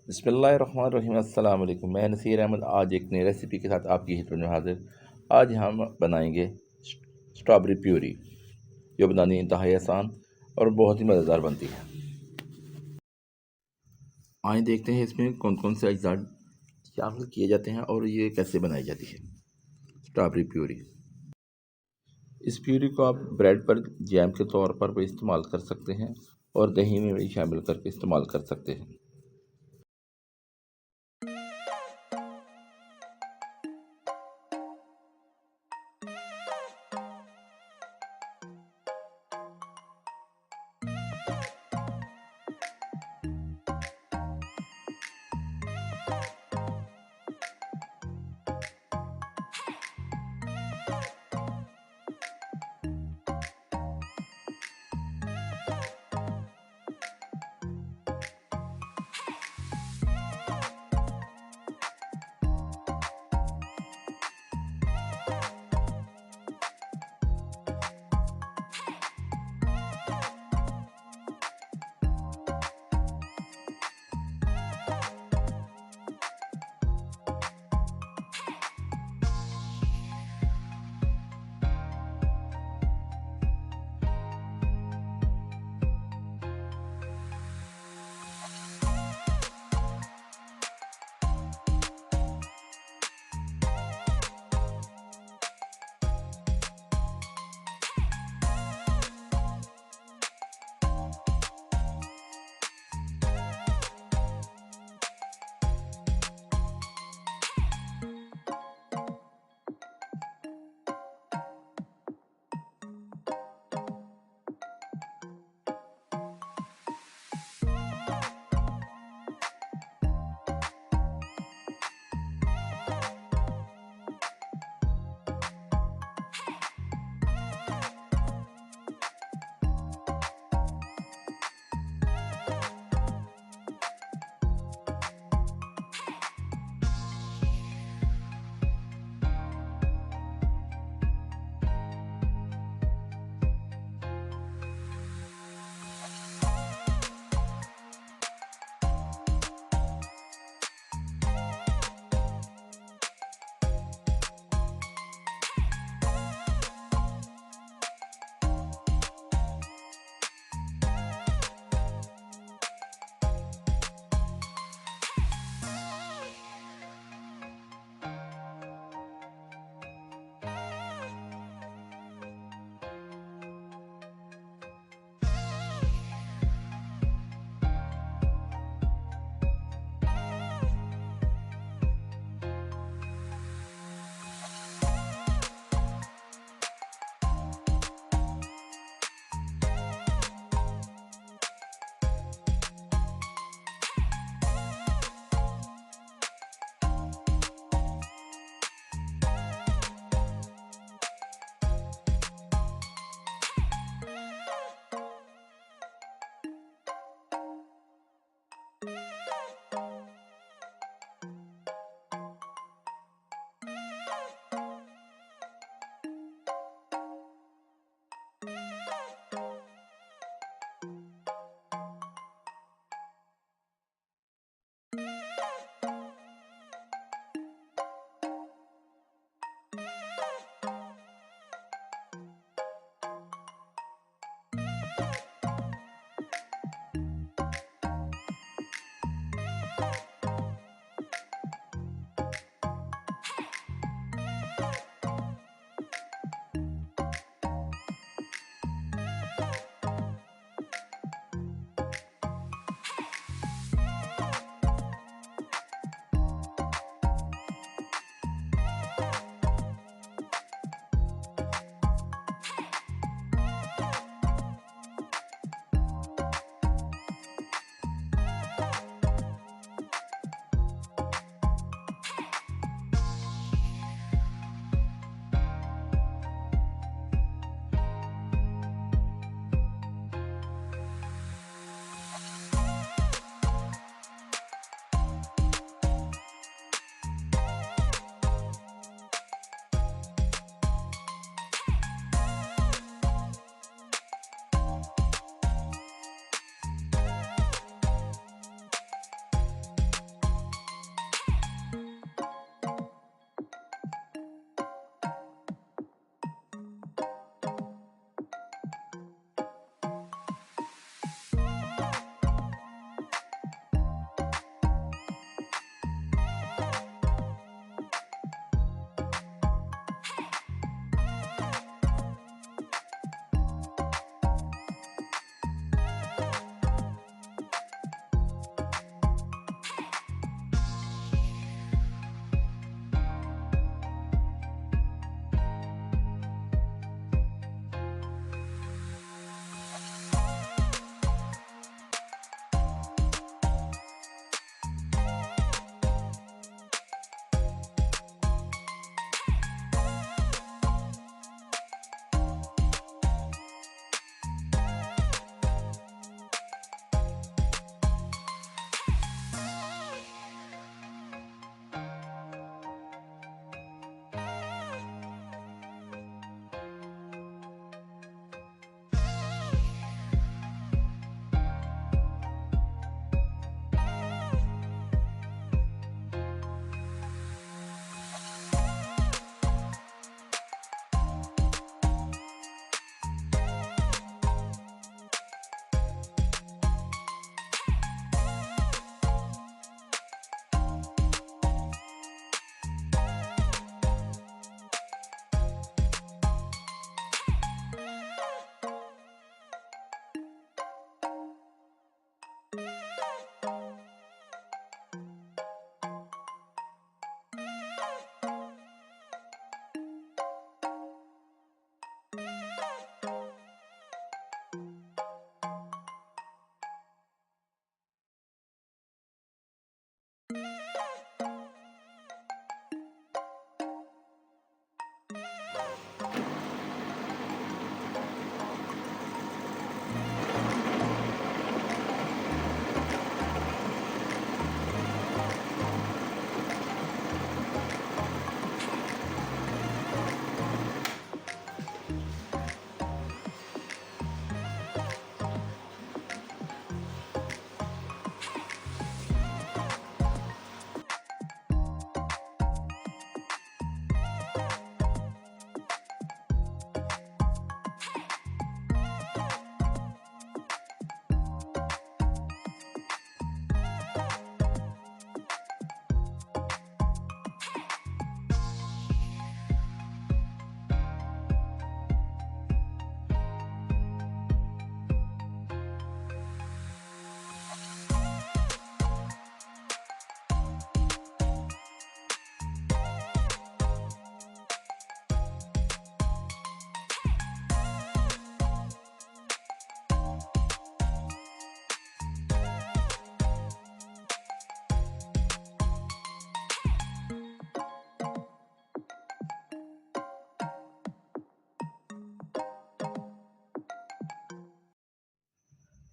बिस्मिल्लाहिर्रहमानिर्रहीम। अस्सलाम वालेकुम। मैं नसीर अहमद आज एक नई रेसिपी के साथ आपकी खिदमत में हाजिर। आज हम बनाएंगे स्ट्रॉबेरी प्यूरी, जो बनानी इंतहाई आसान और बहुत ही मज़ेदार बनती है। आइए देखते हैं इसमें कौन कौन से अज्जा शामिल किए जाते हैं और ये कैसे बनाई जाती है स्ट्रॉबेरी प्यूरी। इस प्यूरी को आप ब्रेड पर जैम के तौर पर भी इस्तेमाल कर सकते हैं और दही में भी शामिल करके इस्तेमाल कर सकते हैं।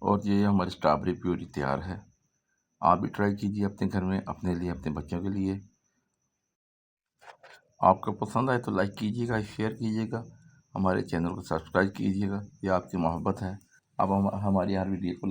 और ये हमारी स्ट्रॉबेरी प्यूरी तैयार है। आप भी ट्राई कीजिए अपने घर में, अपने लिए, अपने बच्चों के लिए। आपको पसंद आए तो लाइक कीजिएगा, शेयर कीजिएगा, हमारे चैनल को सब्सक्राइब कीजिएगा। ये आपकी मोहब्बत है। अब हम हमारी हर वीडियो को